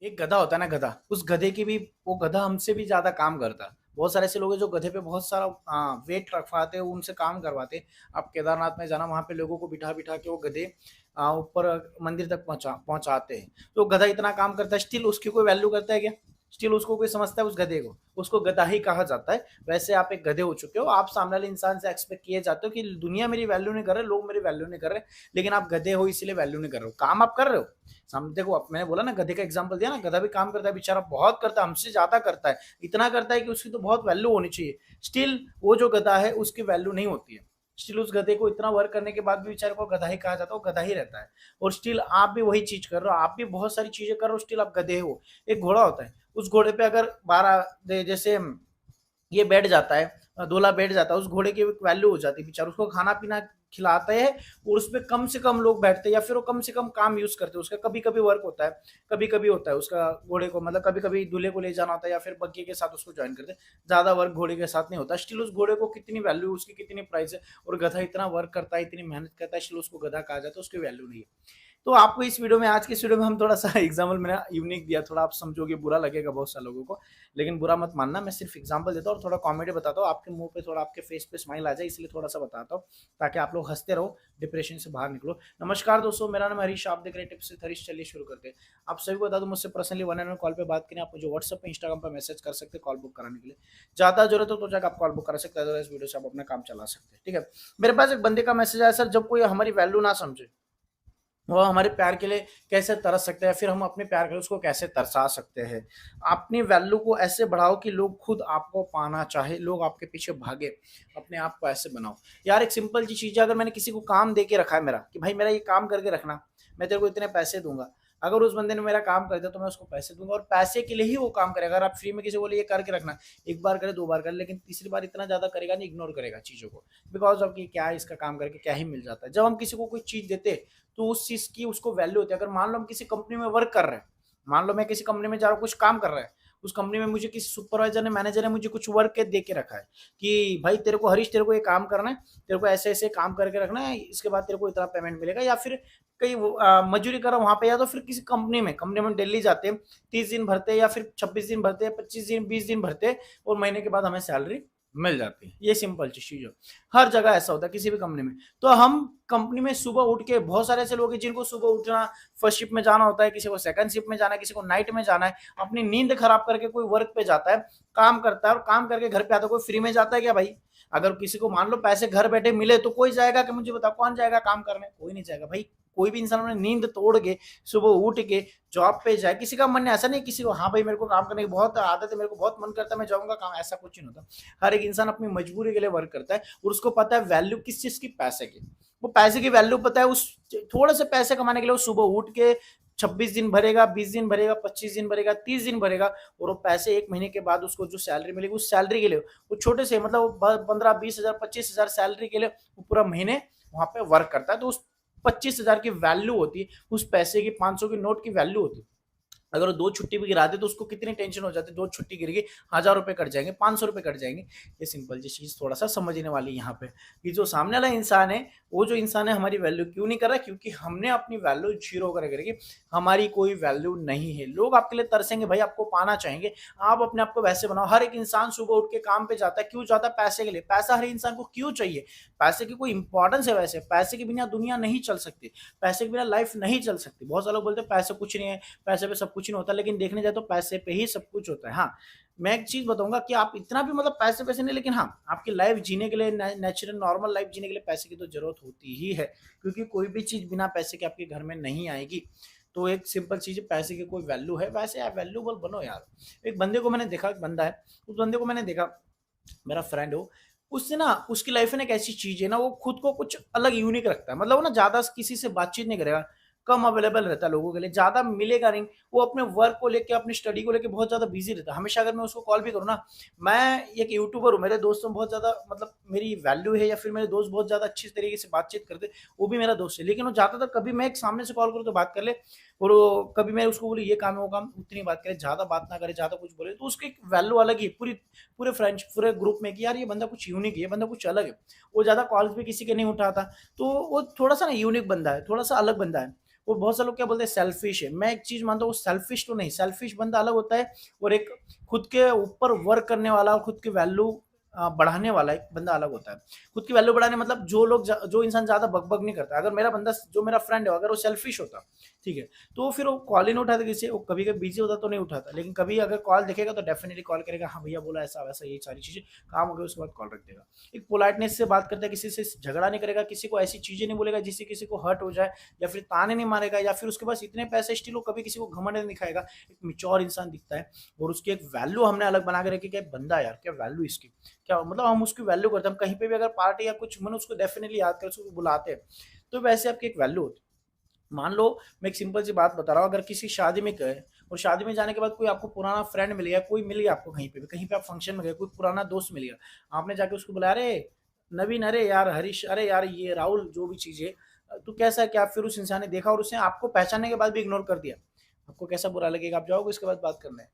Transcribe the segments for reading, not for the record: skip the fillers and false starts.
एक गधा होता है ना, गधा, उस गधे की भी, वो गधा हमसे भी ज्यादा काम करता है। बहुत सारे ऐसे लोग हैं जो गधे पे बहुत सारा वेट रखवाते हैं, उनसे काम करवाते हैं। आप केदारनाथ में जाना, वहां पे लोगों को बिठा बिठा के वो गधे ऊपर मंदिर तक पहुंचाते हैं। तो गधा इतना काम करता है, स्टिल उसकी कोई वैल्यू करता है क्या? स्टिल उसको कोई समझता है उस गधे को? उसको गधा ही कहा जाता है। वैसे आप एक गधे हो चुके हो, आप सामने वाले इंसान से एक्सपेक्ट किए जाते हो कि दुनिया मेरी वैल्यू नहीं कर रहे, लोग मेरी वैल्यू नहीं कर रहे, लेकिन आप गधे हो इसलिए वैल्यू नहीं कर रहे हो, काम आप कर रहे हो। सामने देखो, अब मैंने बोला ना, गधे का एग्जांपल दिया ना, गधा भी काम करता है बेचारा, बहुत करता है, हमसे ज्यादा करता है, इतना करता है कि उसकी तो बहुत वैल्यू होनी चाहिए। स्टिल वो जो गधा है उसकी वैल्यू नहीं होती है। स्टिल उस गधे को इतना वर्क करने के बाद भी बेचारे को गधा ही कहा जाता है, वो गधा ही रहता है। और स्टिल आप भी वही चीज कर रहे हो, आप भी बहुत सारी चीजें कर रहे हो, स्टिल आप गधे हो। एक घोड़ा होता है, उस घोड़े पे अगर 12 जैसे ये बैठ जाता है, दूल्हा बैठ जाता है, उस घोड़े की वैल्यू हो जाती है, बेचारा उसको खाना पीना खिलाते हैं, और उस पर कम से कम लोग बैठते हैं, या फिर वो कम से कम काम यूज करते हैं, उसका कभी कभी वर्क होता है, कभी कभी होता है उसका घोड़े को, मतलब कभी कभी दूल्हे को ले जाना होता है, या फिर बग्घे के साथ उसको ज्वाइन करते हैं। ज्यादा वर्क घोड़े के साथ नहीं होता। स्टिल उस घोड़े को कितनी वैल्यू, उसकी कितनी प्राइस है। और गधा इतना वर्क करता है, इतनी मेहनत करता है, स्टिल उसको गधा कहा जाता है, उसकी वैल्यू नहीं है। तो आपको इस वीडियो में, आज के इस वीडियो में हम थोड़ा सा एग्जाम्पल मैंने यूनिक दिया, थोड़ा आप समझोगे, बुरा लगेगा बहुत सारे लोगों को, लेकिन बुरा मत मानना, मैं सिर्फ एग्जांपल देता हूँ और थोड़ा कॉमेडी बताता हूँ, आपके मुंह पे थोड़ा, आपके फेस पे स्माइल आ जाए, इसलिए थोड़ा सा बताता हूँ, ताकि आप लोग हंसते रहो, डिप्रेशन से बाहर निकलो। नमस्कार दोस्तों, मेरा नाम हरीश, आप देख रहे हैं टिप्स विद हरीश। चलिए शुरू करते हैं। आप सभी को बता दूं, मुझसे पर्सनली 1 कॉल पे बात करें, आप मुझे व्हाट्सएप पे, इंस्टाग्राम पर मैसेज कर सकते हैं कॉल बुक कराने के लिए। ज्यादा जरूरत हो तो जाकर आप कॉल बुक करा सकते हैं, इस वीडियो से आप अपना काम चला सकते हैं, ठीक है। मेरे पास एक बंदे का मैसेज आया, सर जब कोई हमारी वैल्यू ना समझे, वो हमारे प्यार के लिए कैसे तरस सकते हैं, फिर हम अपने प्यार के लिए उसको कैसे तरसा सकते हैं। अपनी वैल्यू को ऐसे बढ़ाओ कि लोग खुद आपको पाना चाहे, लोग आपके पीछे भागे। अपने आप को ऐसे बनाओ। यार एक सिंपल सी चीज है, अगर मैंने किसी को काम दे के रखा है मेरा, कि भाई मेरा ये काम करके रखना, मैं तेरे को इतने पैसे दूंगा, अगर उस बंदे ने मेरा काम कर दिया तो मैं उसको पैसे दूंगा, और पैसे के लिए ही वो काम करेगा। अगर आप फ्री में किसी को बोले ये करके रखना, एक बार करे, 2 बार करे, लेकिन तीसरी बार इतना ज्यादा करेगा नहीं, इग्नोर करेगा चीजों को। बिकॉज ऑफ कि क्या इसका काम करके क्या ही मिल जाता है। जब हम किसी को कोई चीज देते, तो उस चीज की उसको वैल्यू होती है। अगर मान लो हम किसी कंपनी में वर्क कर रहे हैं, मान लो मैं किसी कंपनी में जा रहा हूँ, कुछ काम कर रहा है, उस कंपनी में मुझे किसी सुपरवाइजर ने, मैनेजर ने मुझे कुछ वर्क दे के रखा है, कि भाई तेरे को हरीश, तेरे को ये काम करना है, तेरे को ऐसे ऐसे काम करके रखना है, इसके बाद तेरे को इतना पेमेंट मिलेगा। या फिर कहीं मजदूरी करो वहां पे, या तो फिर किसी कंपनी में दिल्ली जाते हैं, 30 दिन भरते, या फिर 26 दिन भरते, 25 दिन, 20 दिन भरते, और महीने के बाद हमें सैलरी मिल जाती है। ये सिंपल चीज है, हर जगह ऐसा होता है, किसी भी कंपनी में। तो हम कंपनी में सुबह उठ के, बहुत सारे ऐसे लोग हैं जिनको सुबह उठना, फर्स्ट शिफ्ट में जाना होता है, किसी को सेकंड शिफ्ट में जाना है, किसी को नाइट में जाना है, अपनी नींद खराब करके कोई वर्क पे जाता है, काम करता है, और काम करके घर पे आता है। कोई फ्री में जाता है क्या भाई? अगर किसी को मान लो पैसे घर बैठे मिले, तो कोई जाएगा कि? मुझे बताओ, कौन जाएगा काम करने? कोई नहीं जाएगा भाई। कोई भी इंसान अपनी नींद तोड़ के सुबह उठ के जॉब पे जाए, किसी का मन है ऐसा नहीं, किसी को हाँ भाई मेरे को काम करने की बहुत आदत है, मेरे को बहुत मन करता है, मैं जाऊंगा काम, ऐसा कुछ नहीं होता। हर एक इंसान अपनी मजबूरी के लिए वर्क करता है, और उसको पता है वैल्यू किस चीज की, पैसे की। वो पैसे की वैल्यू पता है, उस थोड़े से पैसे कमाने के लिए वो सुबह उठ के 26 दिन भरेगा, 20 दिन भरेगा, 25 दिन भरेगा, 30 दिन भरेगा, और वो पैसे एक महीने के बाद उसको जो सैलरी मिलेगी, उस सैलरी के लिए वो छोटे से, मतलब वो 15-20 हजार, 25 हजार सैलरी के लिए वो पूरा महीने वहां पे वर्क करता है। तो उस 25 हजार की वैल्यू होती है, उस पैसे की 500 की नोट की वैल्यू होती है। अगर वो 2 छुट्टी भी गिरा दे तो उसको कितनी टेंशन हो जाती है, 2 छुट्टी गिर गई, 1000 रुपए कट जाएंगे, 500 रुपए कट जाएंगे। ये सिंपल जी चीज थोड़ा सा समझने वाली यहाँ पे, कि जो सामने वाला इंसान है, वो जो इंसान है हमारी वैल्यू क्यों नहीं कर रहा है? क्योंकि हमने अपनी वैल्यू जीरो करके, हमारी कोई वैल्यू नहीं है। लोग आपके लिए तरसेंगे भाई, आपको पाना चाहेंगे। आप अपने आप को वैसे बनाओ। हर एक इंसान सुबह उठ के काम पे जाता है, क्यों जाता है? पैसे के लिए। पैसा हर इंसान को क्यों चाहिए? पैसे की कोई इंपॉर्टेंस है? वैसे पैसे के बिना दुनिया नहीं चल सकती, पैसे के बिना लाइफ नहीं चल सकती। बहुत सारे लोग बोलते हैं पैसे कुछ नहीं है, पैसे पे सब कुछ नहीं होता, लेकिन देखने जाए तो पैसे पे ही सब कुछ होता है। हाँ, मैं एक चीज बताऊंगा कि आप इतना भी, मतलब पैसे पैसे नहीं, लेकिन हाँ, आपकी लाइफ जीने के लिए, नेचुरल नॉर्मल लाइफ जीने के लिए पैसे की तो जरूरत होती ही है, क्योंकि कोई भी चीज बिना पैसे के आपके घर में नहीं आएगी। तो एक सिंपल चीज है, पैसे की कोई वैल्यू है, वैसे आप वैल्यूबल बनो यार। एक बंदे को मैंने देखा, एक बंदा है, उस बंदे को मैंने देखा, मेरा फ्रेंड हो, उससे ना, उसकी लाइफ में एक ऐसी चीज है ना, वो खुद को कुछ अलग यूनिक रखता है। मतलब वो ना ज्यादा किसी से बातचीत नहीं करेगा, कम अवेलेबल रहता है लोगों के लिए, ज्यादा मिलेगा नहीं। वो अपने वर्क को लेके, अपनी स्टडी को लेके बहुत ज्यादा बिजी रहता है। हमेशा अगर मैं उसको कॉल भी करूँ ना, मैं एक यूट्यूबर हूँ, मेरे दोस्तों बहुत ज्यादा, मतलब मेरी वैल्यू है, या फिर मेरे दोस्त बहुत ज्यादा अच्छी तरीके से बातचीत करते, वो भी मेरा दोस्त है, लेकिन वो ज्यादातर, कभी मैं एक सामने से कॉल करूँ तो बात कर ले, और कभी मैं उसको बोलूँ ये काम है वो काम, उतनी बात करे, ज्यादा बात ना करे, ज्यादा कुछ बोले, तो उसकी एक वैल्यू अलग ही पूरी, पूरे फ्रेंड्स, पूरे ग्रुप में, कि यार ये बंदा कुछ यूनिक है, ये बंदा कुछ अलग है। वो ज्यादा कॉल्स भी किसी के नहीं उठाता, तो वो थोड़ा सा ना यूनिक बंदा है, थोड़ा सा अलग बंदा है। और बहुत सारे लोग क्या बोलते हैं सेल्फिश है। मैं एक चीज मानता हूँ, सेल्फिश तो नहीं, सेल्फिश बंदा अलग होता है और एक खुद के ऊपर वर्क करने वाला और खुद की वैल्यू बढ़ाने वाला एक बंदा अलग होता है। खुद की वैल्यू बढ़ाने मतलब जो इंसान ज्यादा बकबक नहीं करता। अगर मेरा बंदा जो मेरा फ्रेंड है अगर वो सेल्फिश होता, ठीक है, तो फिर वो कॉल ही नहीं उठाता किसी, वो कभी कभी बिजी होता तो नहीं उठाता, लेकिन कभी अगर कॉल देखेगा तो डेफिनेटली कॉल करेगा, हाँ भैया बोला ऐसा वैसा ये सारी चीजें, काम हो गया उसके बाद कॉल रख देगा। एक पोलाइटनेस से बात करता है, किसी से झगड़ा नहीं करेगा, किसी को ऐसी चीजें नहीं बोलेगा जिससे किसी को हर्ट हो जाए, या फिर ताने नहीं मारेगा, या फिर उसके पास इतने पैसे स्टिल वो कभी किसी को घमंड नहीं दिखाएगा। एक मिच्योर इंसान दिखता है और उसकी एक वैल्यू हमने अलग बना के रखी, क्या बंदा यार क्या वैल्यू इसकी, क्या मतलब हम उसकी वैल्यू करते हैं। हम कहीं पे भी अगर पार्टी या कुछ मन उसको डेफिनेटली याद कर उसको बुलाते हैं, तो वैसे आपकी एक वैल्यू होती है। मान लो मैं एक सिंपल सी बात बता रहा हूँ, अगर किसी शादी में गए और शादी में जाने के बाद कोई आपको पुराना फ्रेंड मिल गया, कोई मिल गया आपको कहीं पे भी, कहीं पे आप फंक्शन में गए कोई पुराना दोस्त मिल गया, आपने जाके उसको बुलाया, अरे नवीन, अरे यार हरीश, अरे यार ये राहुल, जो भी चीज है तो कैसा है, क्या फिर उस इंसान ने देखा और उसने आपको पहचानने के बाद भी इग्नोर कर दिया, आपको कैसा बुरा लगेगा? आप जाओगे उसके बाद बात करने,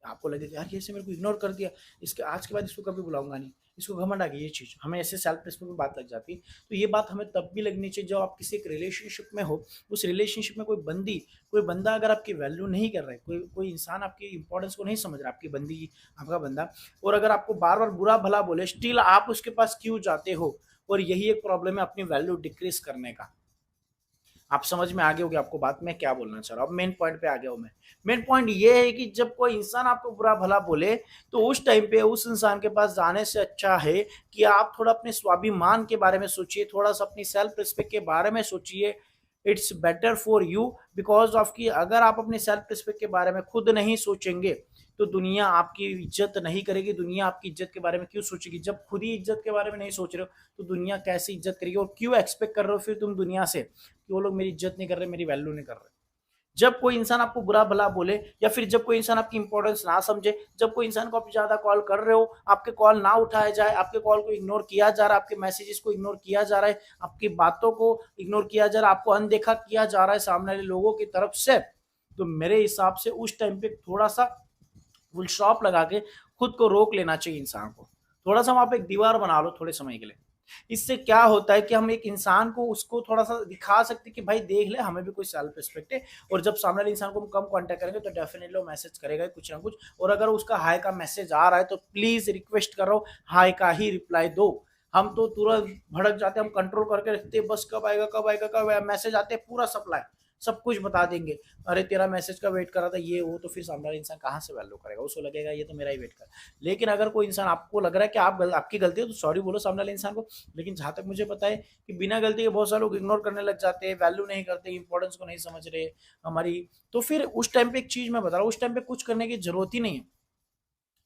आपको लगेगा यार ये इसने मेरे को इग्नोर कर दिया, इसके आज के बाद इसको कभी बुलाऊंगा नहीं, इसको घमंड आ गया। ये चीज हमें ऐसे सेल्फ रिस्पेक्ट में बात लग जाती है। तो ये बात हमें तब भी लगनी चाहिए जब आप किसी एक रिलेशनशिप में हो, उस रिलेशनशिप में कोई बंदा अगर आपकी वैल्यू नहीं कर रहा है, कोई कोई इंसान आपकी इंपॉर्टेंस को नहीं समझ रहा, आपकी बंदी, आपका बंदा, और अगर आपको बार बार बुरा भला बोले स्टिल आप उसके पास क्यों जाते हो, और यही एक प्रॉब्लम है अपनी वैल्यू डिक्रीज करने का। आप समझ में आ गए होगी आपको बात मैं क्या बोलना चाह रहा हूँ। अब मेन पॉइंट पे आ गया हूँ मैं। मेन पॉइंट ये है कि जब कोई इंसान आपको बुरा भला बोले तो उस टाइम पे उस इंसान के पास जाने से अच्छा है कि आप थोड़ा अपने स्वाभिमान के बारे में सोचिए, थोड़ा सा अपनी सेल्फ रिस्पेक्ट के बारे में सोचिए। It's better for you, because of कि अगर आप अपने सेल्फ रिस्पेक्ट के बारे में खुद नहीं सोचेंगे तो दुनिया आपकी इज्जत नहीं करेगी। दुनिया आपकी इज्जत के बारे में क्यों सोचेगी? जब खुद ही इज्जत के बारे में नहीं सोच रहे हो तो दुनिया कैसे इज्जत करेगी? और क्यों एक्सपेक्ट कर रहे हो फिर तुम दुनिया से कि वो लोग मेरी इज्जत नहीं कर रहे, मेरी वैल्यू नहीं कर रहे? जब कोई इंसान आपको बुरा भला बोले या फिर जब कोई इंसान आपकी इंपॉर्टेंस ना समझे, जब कोई इंसान को आप ज्यादा कॉल कर रहे हो, आपके कॉल ना उठाया जाए, आपके कॉल को इग्नोर किया जा रहा है, आपके मैसेजेस को इग्नोर किया जा रहा है, आपकी बातों को इग्नोर किया जा रहा है, आपको अनदेखा किया जा रहा है सामने वाले लोगों की तरफ से, तो मेरे हिसाब से उस टाइम पे थोड़ा सा फुल स्टॉप लगा के खुद को रोक लेना चाहिए इंसान को। थोड़ा सा वहां पे एक दीवार बना लो थोड़े समय के लिए। इससे क्या होता है कि हम एक इंसान को उसको थोड़ा सा दिखा सकते कि भाई देख ले हमें भी कोई सेल्फ रिस्पेक्ट है। और जब सामने वाले इंसान को हम कम कांटेक्ट करेंगे तो डेफिनेटली वो मैसेज करेगा कुछ ना कुछ। और अगर उसका हाय का मैसेज आ रहा है तो प्लीज रिक्वेस्ट कर रहा हूँ हाय का ही रिप्लाई दो। हम तो तुरंत भड़क जाते हैं, हम कंट्रोल करके रखते हैं, बस कब आएगा कब आएगा कब आएगा, मैसेज आते हैं पूरा सप्लाई सब कुछ बता देंगे। अरे तेरा मैसेज का वेट कर रहा था ये वो, तो फिर सामने वाला इंसान कहाँ से वैल्यू करेगा? उसको लगेगा ये तो मेरा ही वेट कर। लेकिन अगर कोई इंसान आपको लग रहा है कि आपकी गलती है तो सॉरी बोलो सामने वाले इंसान को। लेकिन जहां तक मुझे पता है कि बिना गलती के बहुत सारे लोग इग्नोर करने लग जाते हैं, वैल्यू नहीं करते, इंपॉर्टेंस को नहीं समझ रहे हमारी। तो फिर उस टाइम पे एक चीज मैं बता रहा हूँ, उस टाइम पे कुछ करने की जरूरत ही नहीं है।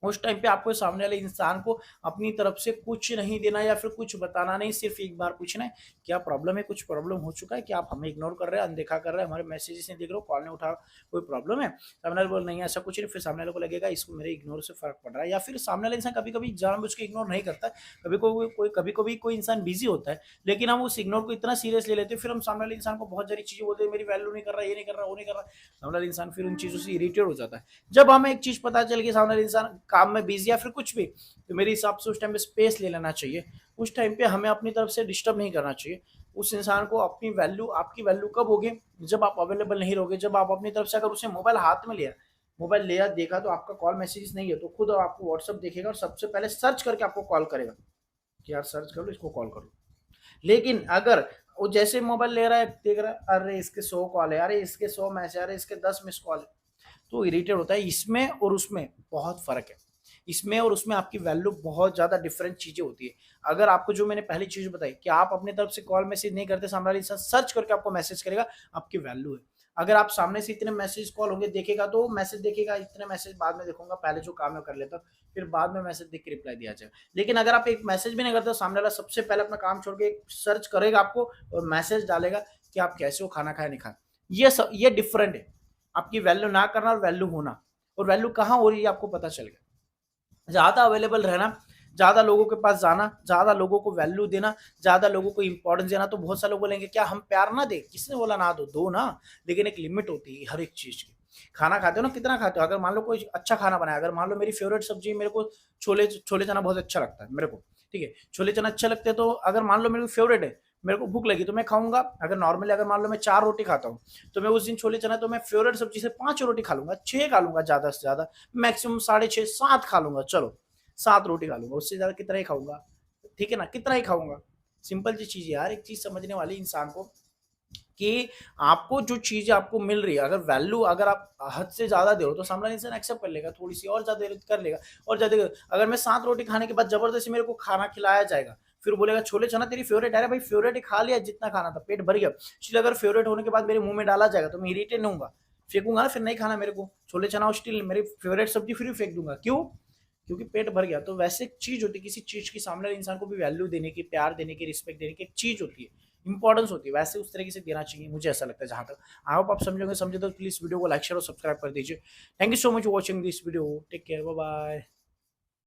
उस टाइम पे आपको सामने वाले इंसान को अपनी तरफ से कुछ नहीं देना या फिर कुछ बताना नहीं, सिर्फ एक बार पूछना है क्या प्रॉब्लम है, कुछ प्रॉब्लम हो चुका है कि आप हमें इग्नोर कर रहे हैं, अनदेखा कर रहे हैं, हमारे मैसेजेस नहीं देख रहे हो, कॉल नहीं उठा, कोई प्रॉब्लम है? सामने वाले बोल नहीं ऐसा कुछ नहीं, फिर सामने वाले को लगेगा इसको मेरे इग्नोर से फर्क पड़ रहा है। या फिर सामने वाले इंसान कभी कभी जानबूझ के इग्नोर नहीं करता है, कभी कोई इंसान बिजी होता है, लेकिन हम उस इग्नोर को इतना सीरियस ले लेते हैं, फिर हम सामने वाले इंसान को बहुत सारी चीजें बोलते हैं, मेरी वैल्यू नहीं कर रहा, ये नहीं कर रहा, वो नहीं कर रहा। सामने वाले इंसान फिर उन चीजों से इरिटेट हो जाता है। जब हमें एक चीज पता चल गई सामने वाले इंसान काम में बिजी या फिर कुछ भी, तो मेरे हिसाब से उस टाइम पे स्पेस ले लेना चाहिए। उस टाइम पे हमें अपनी तरफ से डिस्टर्ब नहीं करना चाहिए उस इंसान को। अपनी वैल्यू, आपकी वैल्यू कब होगी? जब आप अवेलेबल नहीं रहोगे, जब आप अपनी तरफ से, अगर उसने मोबाइल लिया देखा तो आपका कॉल मैसेज नहीं है तो खुद आपको व्हाट्सअप देखेगा और सबसे पहले सर्च करके आपको कॉल करेगा कि यार सर्च कर लो इसको कॉल कर लो। लेकिन अगर वो जैसे मोबाइल ले रहा है देख रहा है अरे इसके 100 कॉल है, अरे इसके 100 मैसेज, अरे इसके 10 मिस कॉल है, तो इरिटेट होता है। इसमें और उसमें बहुत फर्क है। इसमें और उसमें आपकी वैल्यू बहुत ज्यादा डिफरेंट चीजें होती है। अगर आपको जो मैंने पहली चीज बताई कि आप अपनी तरफ से कॉल मैसेज नहीं करते, सामने वाला इंसान सर्च करके आपको मैसेज करेगा, आपकी वैल्यू है। अगर आप सामने से इतने मैसेज कॉल होंगे देखेगा तो मैसेज देखेगा, इतने मैसेज बाद में देखूंगा, पहले जो काम है कर लेता हूं, फिर बाद में मैसेज देख के रिप्लाई दिया जाए। लेकिन अगर आप एक मैसेज भी नहीं करते, सामने वाला सबसे पहले अपना काम छोड़ के सर्च करेगा आपको और मैसेज डालेगा कि आप कैसे हो, खाना खाया नहीं खाया। ये डिफरेंट है, आपकी वैल्यू ना करना और वैल्यू होना। और वैल्यू कहाँ हो रही है आपको पता चल गया। ज्यादा अवेलेबल रहना, ज्यादा लोगों के पास जाना, ज्यादा लोगों को वैल्यू देना, ज्यादा लोगों को इंपॉर्टेंस देना। तो बहुत सारे लोग बोलेंगे क्या हम प्यार ना दे? किसने बोला ना दो, दो ना, लेकिन एक लिमिट होती है हर एक चीज की। खाना खाते हो ना, कितना खाते हो? अगर मान लो कोई अच्छा खाना बनाया, अगर मान लो मेरी फेवरेट सब्जी, मेरे को छोले छोले चना बहुत अच्छा लगता है मेरे को, ठीक है, छोले चना अच्छे लगते हैं, तो अगर मान लो मेरे को फेवरेट है, मेरे को भूख लगी तो मैं खाऊंगा। अगर नॉर्मली अगर मान लो मैं 4 रोटी खाता हूँ, तो मैं उस दिन छोले चना तो मैं फेवरेट सब्जी से 5 रोटी खा लूंगा, 6 खा लूंगा ज़्यादा से ज़्यादा, मैक्सिमम 6.5 7 खा लूंगा, चलो 7 रोटी खा लूंगा, उससे ज़्यादा कितना ही खाऊंगा, ठीक है ना, कितना ही खाऊंगा। सिंपल सी चीज़ है यार, एक चीज़ समझने वाली इंसान को कि आपको जो चीज़ आपको मिल रही है, अगर वैल्यू अगर आप हद से ज़्यादा दे रहे हो तो सामने इंसान एक्सेप्ट कर लेगा, थोड़ी सी और ज़्यादा दे रहे हो तो कर लेगा और ज़्यादा। अगर मैं 7 रोटी खाने के बाद ज़बरदस्ती मेरे को खाना खिलाया जाएगा, फिर बोलेगा छोले चना तेरी फेवरेट है, अरे भाई फेवरेट ही खा लिया, जितना खाना था पेट भर गया। इसलिए अगर फेवरेट होने के बाद मेरे मुंह में डाला जाएगा तो मैं इरिटेट नहीं होऊंगा, फेंकूंगा ना, फिर नहीं खाना मेरे को छोले चना, और स्टिल मेरी फेवरेट सब्जी फिर भी फेंक दूंगा, क्यों? क्योंकि पेट भर गया। तो वैसे एक चीज होती है, किसी चीज की सामने वाले इंसान को भी वैल्यू देने की, प्यार देने की, रिस्पेक्ट देने की एक चीज होती है, इंपॉर्टेंस होती है, वैसे उस तरीके से देना चाहिए, मुझे ऐसा लगता है जहां तक। आई होप आप समझोगे, समझे तो प्लीज वीडियो को लाइक शेयर और सब्सक्राइब कर दीजिए। Thank you so much for watching this video, take care, bye bye.